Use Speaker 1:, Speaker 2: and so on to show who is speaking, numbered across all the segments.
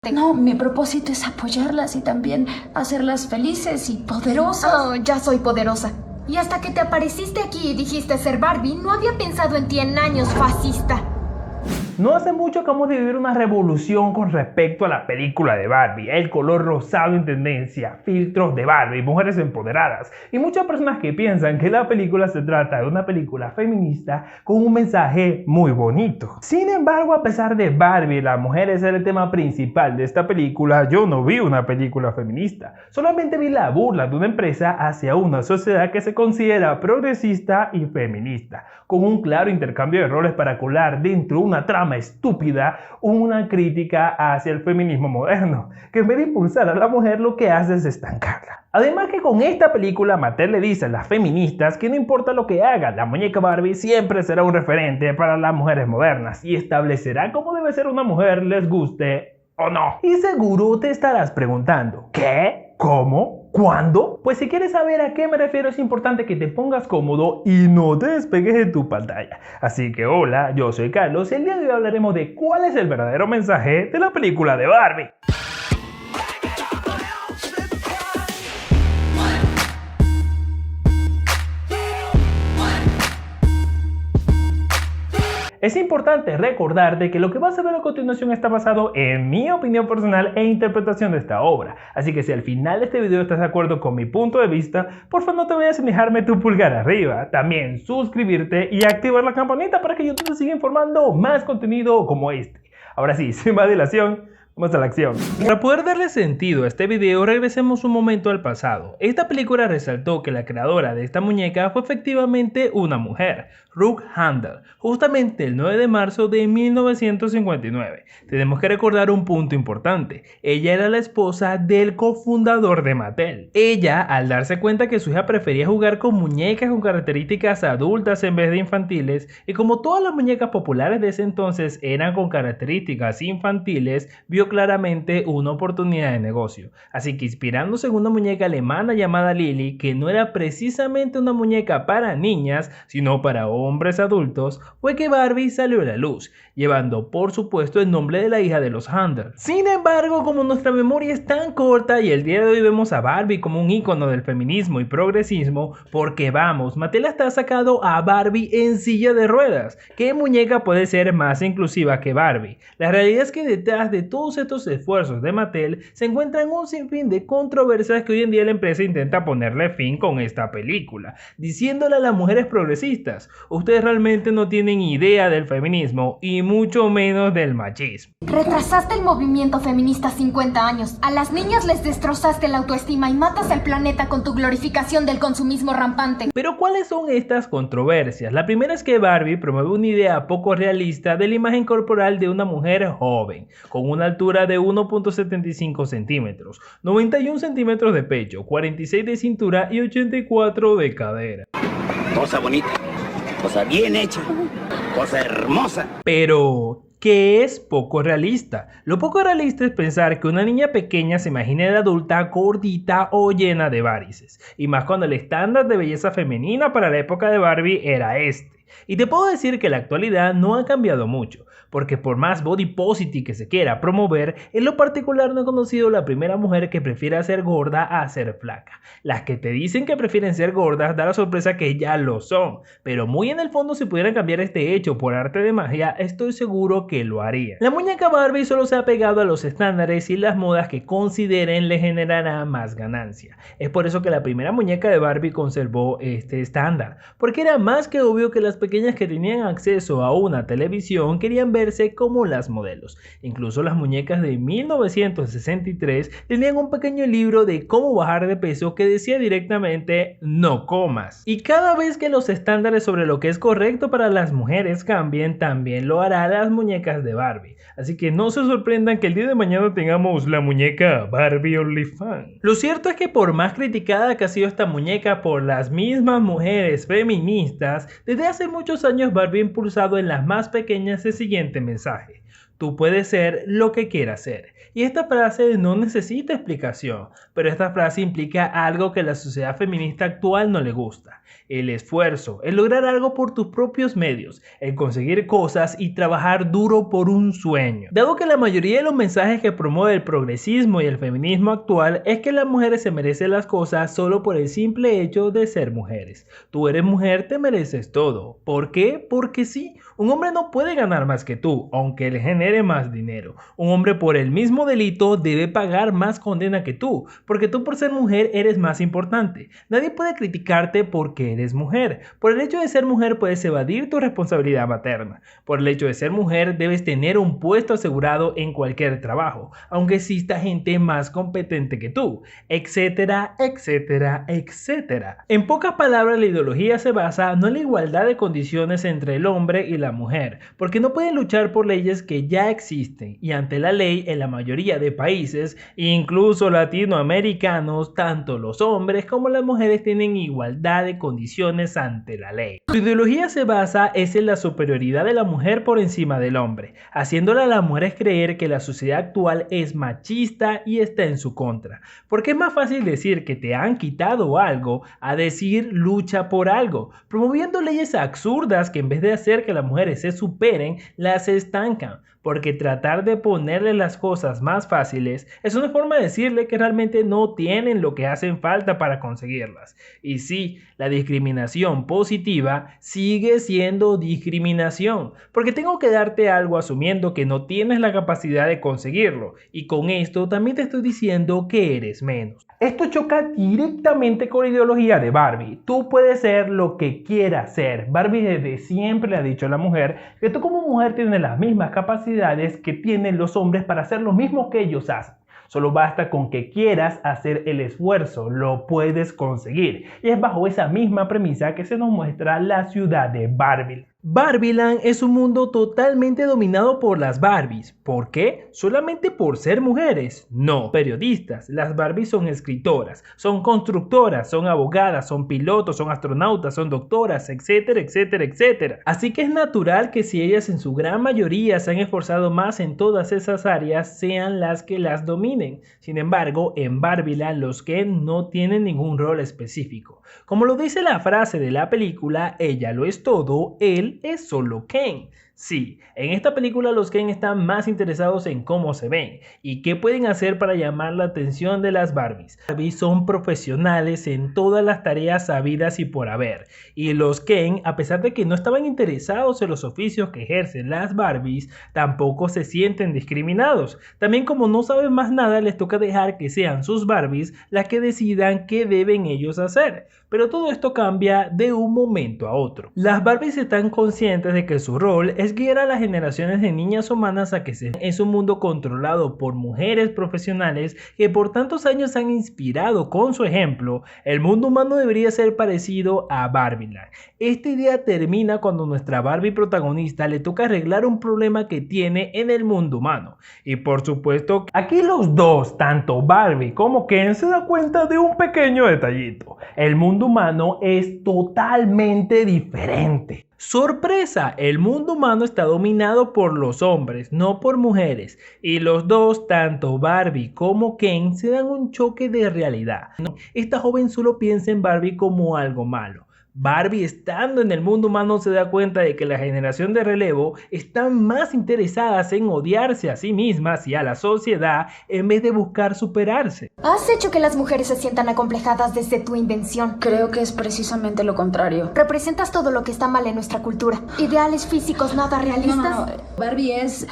Speaker 1: No, mi propósito es apoyarlas y también hacerlas felices y poderosas.
Speaker 2: Oh, ya soy poderosa. Y hasta que te apareciste aquí y dijiste ser Barbie, no había pensado en ti en años, fascista.
Speaker 3: No hace mucho acabamos de vivir una revolución con respecto a la película de Barbie, el color rosado en tendencia, filtros de Barbie, mujeres empoderadas y muchas personas que piensan que la película se trata de una película feminista con un mensaje muy bonito. Sin embargo, a pesar de Barbie, la mujer es el tema principal de esta película, yo no vi una película feminista, solamente vi la burla de una empresa hacia una sociedad que se considera progresista y feminista, con un claro intercambio de roles para colar dentro de una trama estúpida una crítica hacia el feminismo moderno, que en vez de impulsar a la mujer lo que hace es estancarla. Además que con esta película Mattel le dice a las feministas que no importa lo que haga, la muñeca Barbie siempre será un referente para las mujeres modernas y establecerá cómo debe ser una mujer, les guste o no. Y seguro te estarás preguntando, ¿qué? ¿Cómo? ¿Cuándo? Pues si quieres saber a qué me refiero es importante que te pongas cómodo y no te despegues de tu pantalla. Así que hola, yo soy Carlos y el día de hoy hablaremos de cuál es el verdadero mensaje de la película de Barbie. Es importante recordarte que lo que vas a ver a continuación está basado en mi opinión personal e interpretación de esta obra. Así que si al final de este video estás de acuerdo con mi punto de vista, por favor no te vayas sin dejarme tu pulgar arriba. También suscribirte y activar la campanita para que YouTube te siga informando más contenido como este. Ahora sí, sin más dilación, vamos a la acción. Para poder darle sentido a este video, regresemos un momento al pasado. Esta película resaltó que la creadora de esta muñeca fue efectivamente una mujer, Brooke Handel, justamente el 9 de marzo de 1959. Tenemos que recordar un punto importante. Ella era la esposa del cofundador de Mattel. Ella, al darse cuenta que su hija prefería jugar con muñecas con características adultas en vez de infantiles, y como todas las muñecas populares de ese entonces eran con características infantiles, vio claramente una oportunidad de negocio. Así que inspirándose en una muñeca alemana llamada Lily, que no era precisamente una muñeca para niñas, sino para hombres adultos, fue que Barbie salió a la luz, llevando por supuesto el nombre de la hija de los Handel. Sin embargo, como nuestra memoria es tan corta y el día de hoy vemos a Barbie como un ícono del feminismo y progresismo, porque vamos, Mattel hasta ha sacado a Barbie en silla de ruedas. ¿Qué muñeca puede ser más inclusiva que Barbie? La realidad es que detrás de todos estos esfuerzos de Mattel se encuentran un sinfín de controversias que hoy en día la empresa intenta ponerle fin con esta película, diciéndole a las mujeres progresistas: ustedes realmente no tienen idea del feminismo y mucho menos del machismo.
Speaker 2: Retrasaste el movimiento feminista 50 años. A las niñas les destrozaste la autoestima y matas al planeta con tu glorificación del consumismo rampante.
Speaker 3: Pero ¿cuáles son estas controversias? La primera es que Barbie promueve una idea poco realista de la imagen corporal de una mujer joven, con una altura de 1.75 centímetros, 91 centímetros de pecho, 46 de cintura y 84 de cadera.
Speaker 4: Cosa bonita, cosa bien hecha, cosa hermosa.
Speaker 3: Pero ¿qué es poco realista? Lo poco realista es pensar que una niña pequeña se imagine de adulta gordita o llena de varices, y más cuando el estándar de belleza femenina para la época de Barbie era este. Y te puedo decir que la actualidad no ha cambiado mucho, porque por más body positive que se quiera promover, en lo particular no he conocido la primera mujer que prefiera ser gorda a ser flaca. Las que te dicen que prefieren ser gordas da la sorpresa que ya lo son, pero muy en el fondo si pudieran cambiar este hecho por arte de magia, estoy seguro que lo harían. La muñeca Barbie solo se ha pegado a los estándares y las modas que consideren le generará más ganancia. Es por eso que la primera muñeca de Barbie conservó este estándar, porque era más que obvio que las pequeñas que tenían acceso a una televisión querían verse como las modelos. Incluso las muñecas de 1963 tenían un pequeño libro de cómo bajar de peso que decía directamente no comas. Y cada vez que los estándares sobre lo que es correcto para las mujeres cambien, también lo hará las muñecas de Barbie. Así que no se sorprendan que el día de mañana tengamos la muñeca Barbie OnlyFans. Lo cierto es que por más criticada que ha sido esta muñeca por las mismas mujeres feministas, desde hace muchos años Barbie ha impulsado en las más pequeñas el siguiente mensaje: Tú puedes ser lo que quieras ser. Y esta frase no necesita explicación, pero esta frase implica algo que la sociedad feminista actual no le gusta. El esfuerzo, el lograr algo por tus propios medios, el conseguir cosas y trabajar duro por un sueño. Dado que la mayoría de los mensajes que promueve el progresismo y el feminismo actual es que las mujeres se merecen las cosas solo por el simple hecho de ser mujeres. Tú eres mujer, te mereces todo. ¿Por qué? Porque sí. Un hombre no puede ganar más que tú, aunque le genere más dinero. Un hombre por el mismo delito debe pagar más condena que tú, porque tú por ser mujer eres más importante. Nadie puede criticarte porque eres mujer. Por el hecho de ser mujer puedes evadir tu responsabilidad materna. Por el hecho de ser mujer debes tener un puesto asegurado en cualquier trabajo, aunque exista gente más competente que tú, etcétera, etcétera, etcétera. En pocas palabras, la ideología se basa no en la igualdad de condiciones entre el hombre y la mujer, porque no pueden luchar por leyes que ya existen y ante la ley en la mayoría de países, incluso latinoamericanos, tanto los hombres como las mujeres tienen igualdad de condiciones ante la ley. Su ideología se basa en la superioridad de la mujer por encima del hombre, haciéndole a las mujeres creer que la sociedad actual es machista y está en su contra, porque es más fácil decir que te han quitado algo a decir lucha por algo, promoviendo leyes absurdas que en vez de hacer que las mujeres se superen, las estancan, porque tratar de ponerle las cosas más fáciles es una forma de decirle que realmente no tienen lo que hacen falta para conseguirlas. Y sí, la discriminación positiva sigue siendo discriminación, porque tengo que darte algo asumiendo que no tienes la capacidad de conseguirlo, y con esto también te estoy diciendo que eres menos. Esto choca directamente con la ideología de Barbie. Tú puedes ser lo que quieras ser. Barbie desde siempre le ha dicho a la mujer que tú como mujer tienes las mismas capacidades que tienen los hombres para hacer lo mismo que ellos hacen. Solo basta con que quieras hacer el esfuerzo, lo puedes conseguir. Y es bajo esa misma premisa que se nos muestra la ciudad de Barbie. Barbieland es un mundo totalmente dominado por las Barbies. ¿Por qué? ¿Solamente por ser mujeres? No. Periodistas. Las Barbies son escritoras, son constructoras, son abogadas, son pilotos, son astronautas, son doctoras, etcétera, etcétera, etcétera. Así que es natural que si ellas en su gran mayoría se han esforzado más en todas esas áreas, sean las que las dominen. Sin embargo, en Barbieland los Ken no tienen ningún rol específico. Como lo dice la frase de la película, ella lo es todo, él es solo Ken. Sí, en esta película los Ken están más interesados en cómo se ven y qué pueden hacer para llamar la atención de las Barbies. Las Barbies son profesionales en todas las tareas sabidas y por haber. Y los Ken, a pesar de que no estaban interesados en los oficios que ejercen las Barbies, tampoco se sienten discriminados. También como no saben más nada, les toca dejar que sean sus Barbies las que decidan qué deben ellos hacer. Pero todo esto cambia de un momento a otro. Las Barbies están conscientes de que su rol es guiar a las generaciones de niñas humanas a que es un mundo controlado por mujeres profesionales que por tantos años han inspirado con su ejemplo. El mundo humano debería ser parecido a Barbieland. Esta idea termina cuando nuestra Barbie protagonista le toca arreglar un problema que tiene en el mundo humano. Y por supuesto, aquí los dos, tanto Barbie como Ken, se dan cuenta de un pequeño detallito. El mundo humano es totalmente diferente. ¡Sorpresa! El mundo humano está dominado por los hombres, no por mujeres. Y los dos, tanto Barbie como Ken, se dan un choque de realidad. Esta joven solo piensa en Barbie como algo malo. Barbie, estando en el mundo humano, se da cuenta de que la generación de relevo están más interesadas en odiarse a sí mismas y a la sociedad en vez de buscar superarse.
Speaker 2: Has hecho que las mujeres se sientan acomplejadas desde tu invención.
Speaker 1: Creo que es precisamente lo contrario.
Speaker 2: Representas todo lo que está mal en nuestra cultura. Ideales físicos nada realistas.
Speaker 1: No. Barbie es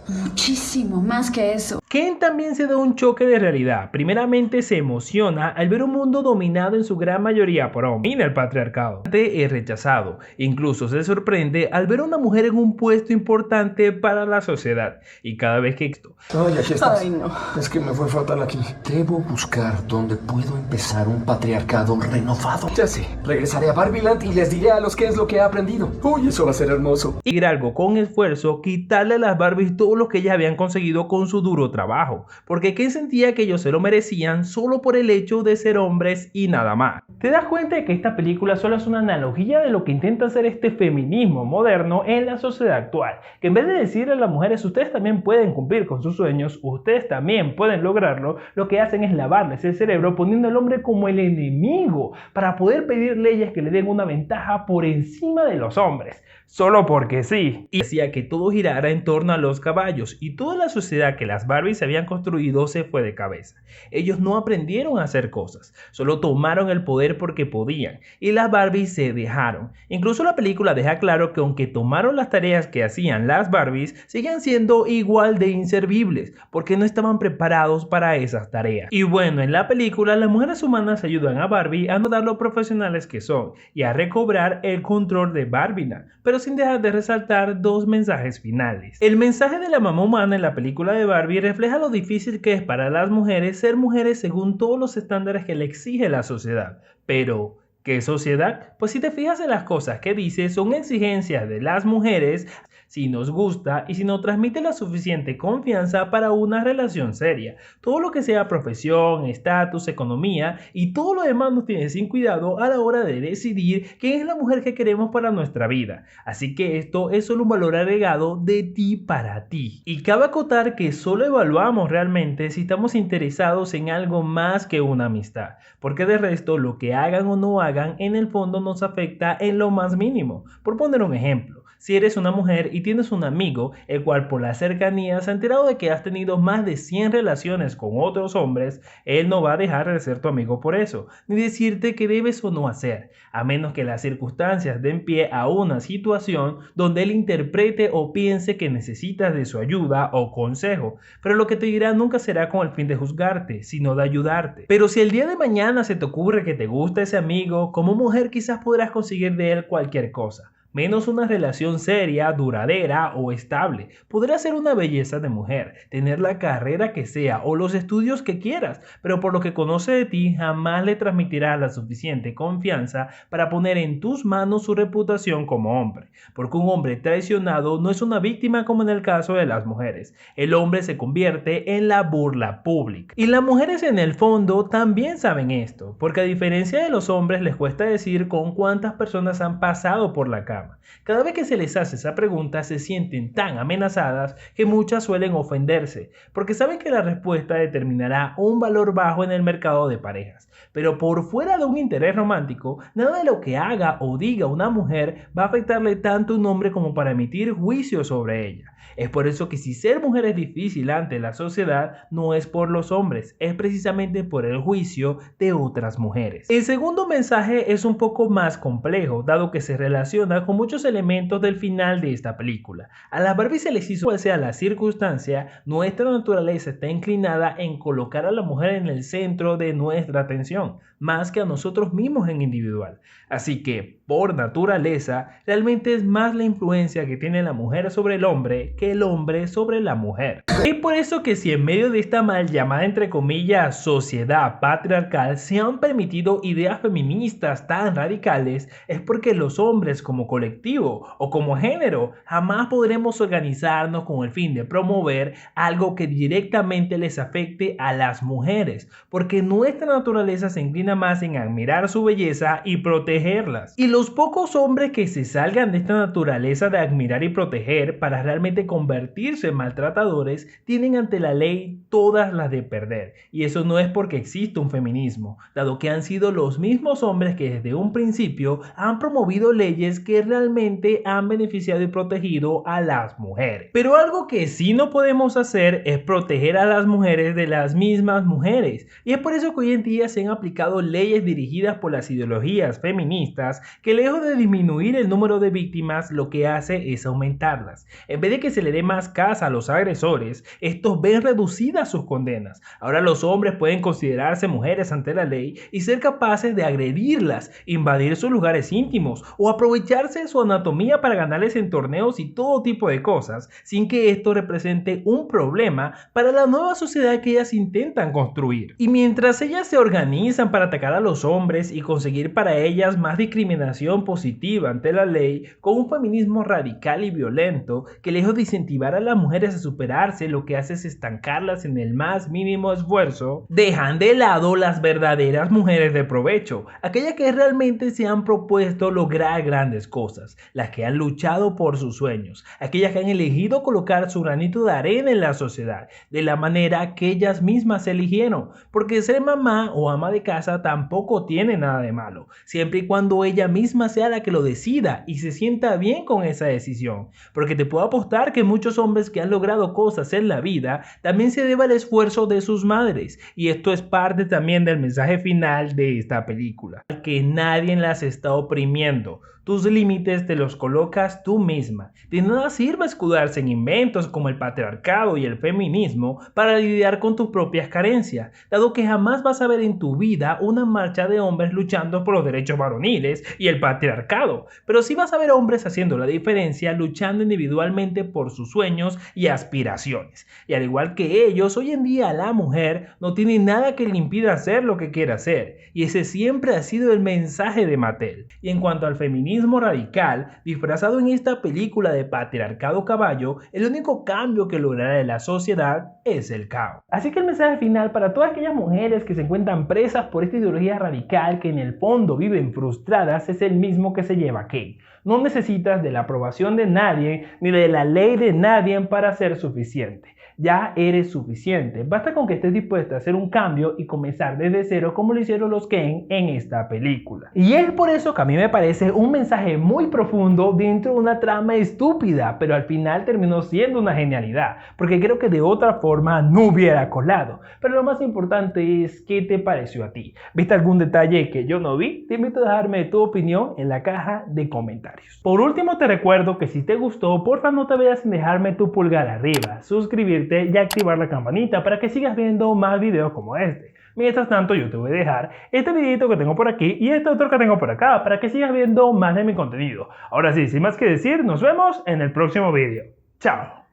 Speaker 1: muchísimo más que eso.
Speaker 3: Ken también se da un choque de realidad. Primeramente se emociona al ver un mundo dominado en su gran mayoría por hombres. Domina el patriarcado. Es rechazado. Incluso se sorprende al ver a una mujer en un puesto importante para la sociedad. Y cada vez que esto...
Speaker 5: Ay, aquí estás.
Speaker 1: Ay, no.
Speaker 5: Es que me fue fatal aquí.
Speaker 6: Debo buscar dónde puedo empezar un patriarcado renovado.
Speaker 5: Ya sé, regresaré a Barbieland y les diré a los que es lo que he aprendido. Uy, eso va a ser hermoso.
Speaker 3: Y algo con esfuerzo, quitarle a las Barbies todo todo lo que ellas habían conseguido con su duro trabajo, porque Ken sentía que ellos se lo merecían solo por el hecho de ser hombres y nada más. ¿Te das cuenta de que esta película solo es una analogía de lo que intenta hacer este feminismo moderno en la sociedad actual? Que en vez de decirle a las mujeres, ustedes también pueden cumplir con sus sueños, ustedes también pueden lograrlo, lo que hacen es lavarles el cerebro poniendo al hombre como el enemigo para poder pedir leyes que le den una ventaja por encima de los hombres, solo porque sí. Y hacía que todo girara en torno a los caballos y toda la sociedad que las Barbies habían construido se fue de cabeza. Ellos no aprendieron a hacer cosas, solo tomaron el poder porque podían y las Barbies se dejaron. Incluso la película deja claro que aunque tomaron las tareas que hacían las Barbies, siguen siendo igual de inservibles porque no estaban preparados para esas tareas. Y bueno, en la película las mujeres humanas ayudan a Barbie a notar lo profesionales que son y a recobrar el control de Barbieland, pero sin dejar de resaltar dos mensajes finales. El mensaje de la mamá humana en la película de Barbie refleja lo difícil que es para las mujeres ser mujeres según todos los estándares que le exige la sociedad. Pero ¿qué sociedad? Pues si te fijas en las cosas que dice, son exigencias de las mujeres si nos gusta y si nos transmite la suficiente confianza para una relación seria. Todo lo que sea profesión, estatus, economía y todo lo demás nos tiene sin cuidado a la hora de decidir quién es la mujer que queremos para nuestra vida. Así que esto es solo un valor agregado de ti para ti. Y cabe acotar que solo evaluamos realmente si estamos interesados en algo más que una amistad, porque de resto lo que hagan o no hagan en el fondo nos afecta en lo más mínimo. Por poner un ejemplo, si eres una mujer y tienes un amigo, el cual por la cercanía se ha enterado de que has tenido más de 100 relaciones con otros hombres, él no va a dejar de ser tu amigo por eso, ni decirte qué debes o no hacer, a menos que las circunstancias den pie a una situación donde él interprete o piense que necesitas de su ayuda o consejo, pero lo que te dirá nunca será con el fin de juzgarte, sino de ayudarte. Pero si el día de mañana se te ocurre que te gusta ese amigo, como mujer quizás podrás conseguir de él cualquier cosa, menos una relación seria, duradera o estable. Podrá ser una belleza de mujer, tener la carrera que sea o los estudios que quieras, pero por lo que conoce de ti jamás le transmitirá la suficiente confianza para poner en tus manos su reputación como hombre. Porque un hombre traicionado no es una víctima como en el caso de las mujeres. El hombre se convierte en la burla pública. Y las mujeres en el fondo también saben esto, porque a diferencia de los hombres les cuesta decir con cuántas personas han pasado por la cama. Cada vez que se les hace esa pregunta se sienten tan amenazadas que muchas suelen ofenderse, porque saben que la respuesta determinará un valor bajo en el mercado de parejas. Pero por fuera de un interés romántico, nada de lo que haga o diga una mujer va a afectarle tanto a un hombre como para emitir juicio sobre ella. Es por eso que si ser mujer es difícil ante la sociedad, no es por los hombres, es precisamente por el juicio de otras mujeres. El segundo mensaje es un poco más complejo, dado que se relaciona con muchos elementos del final de esta película. A las Barbie se les hizo cual sea la circunstancia, nuestra naturaleza está inclinada en colocar a la mujer en el centro de nuestra atención, más que a nosotros mismos en individual. Así que, por naturaleza, realmente es más la influencia que tiene la mujer sobre el hombre que el hombre sobre la mujer. Es por eso que si en medio de esta mal llamada entre comillas sociedad patriarcal se han permitido ideas feministas tan radicales, es porque los hombres como colectivo o como género jamás podremos organizarnos con el fin de promover algo que directamente les afecte a las mujeres, porque nuestra naturaleza se inclina más en admirar su belleza y protegerlas. Y los pocos hombres que se salgan de esta naturaleza de admirar y proteger para realmente convertirse en maltratadores tienen ante la ley todas las de perder. Y eso no es porque existe un feminismo, dado que han sido los mismos hombres que desde un principio han promovido leyes que realmente han beneficiado y protegido a las mujeres. Pero algo que sí no podemos hacer es proteger a las mujeres de las mismas mujeres. Y es por eso que hoy en día se han aplicado leyes dirigidas por las ideologías feministas que lejos de disminuir el número de víctimas, lo que hace es aumentarlas. En vez de que se le dé más caza a los agresores, estos ven reducidas sus condenas. Ahora los hombres pueden considerarse mujeres ante la ley y ser capaces de agredirlas, invadir sus lugares íntimos o aprovecharse de su anatomía para ganarles en torneos y todo tipo de cosas, sin que esto represente un problema para la nueva sociedad que ellas intentan construir. Y mientras ellas se organizan para atacar a los hombres y conseguir para ellas más discriminación discriminación positiva ante la ley con un feminismo radical y violento que lejos de incentivar a las mujeres a superarse, lo que hace es estancarlas en el más mínimo esfuerzo, dejan de lado las verdaderas mujeres de provecho, aquellas que realmente se han propuesto lograr grandes cosas, las que han luchado por sus sueños, aquellas que han elegido colocar su granito de arena en la sociedad, de la manera que ellas mismas eligieron, porque ser mamá o ama de casa tampoco tiene nada de malo, siempre y cuando ella misma sea la que lo decida y se sienta bien con esa decisión, porque te puedo apostar que muchos hombres que han logrado cosas en la vida también se debe al esfuerzo de sus madres, y esto es parte también del mensaje final de esta película, que nadie las está oprimiendo. Tus límites te los colocas tú misma. De nada sirve escudarse en inventos como el patriarcado y el feminismo para lidiar con tus propias carencias, dado que jamás vas a ver en tu vida una marcha de hombres luchando por los derechos varoniles y el patriarcado, pero sí vas a ver hombres haciendo la diferencia, luchando individualmente por sus sueños y aspiraciones. Y al igual que ellos, hoy en día la mujer no tiene nada que le impida hacer lo que quiera hacer, y ese siempre ha sido el mensaje de Mattel. Y en cuanto al feminismo radical, disfrazado en esta película de patriarcado caballo, el único cambio que logrará en la sociedad es el caos. Así que el mensaje final para todas aquellas mujeres que se encuentran presas por esta ideología radical, que en el fondo viven frustradas, es el mismo que se lleva Kate. No necesitas de la aprobación de nadie ni de la ley de nadie para ser suficiente. Ya eres suficiente. Basta con que estés dispuesta a hacer un cambio y comenzar desde cero, como lo hicieron los Ken en esta película. Y es por eso que a mí me parece un mensaje muy profundo dentro de una trama estúpida, pero al final terminó siendo una genialidad, porque creo que de otra forma no hubiera colado. Pero lo más importante es qué te pareció a ti. ¿Viste algún detalle que yo no vi? Te invito a dejarme tu opinión en la caja de comentarios. Por último, te recuerdo que si te gustó, porfa no te vayas sin dejarme tu pulgar arriba, suscribirte y activar la campanita para que sigas viendo más videos como este. Mientras tanto, yo te voy a dejar este videito que tengo por aquí y este otro que tengo por acá para que sigas viendo más de mi contenido. Ahora sí, sin más que decir, nos vemos en el próximo video. Chao.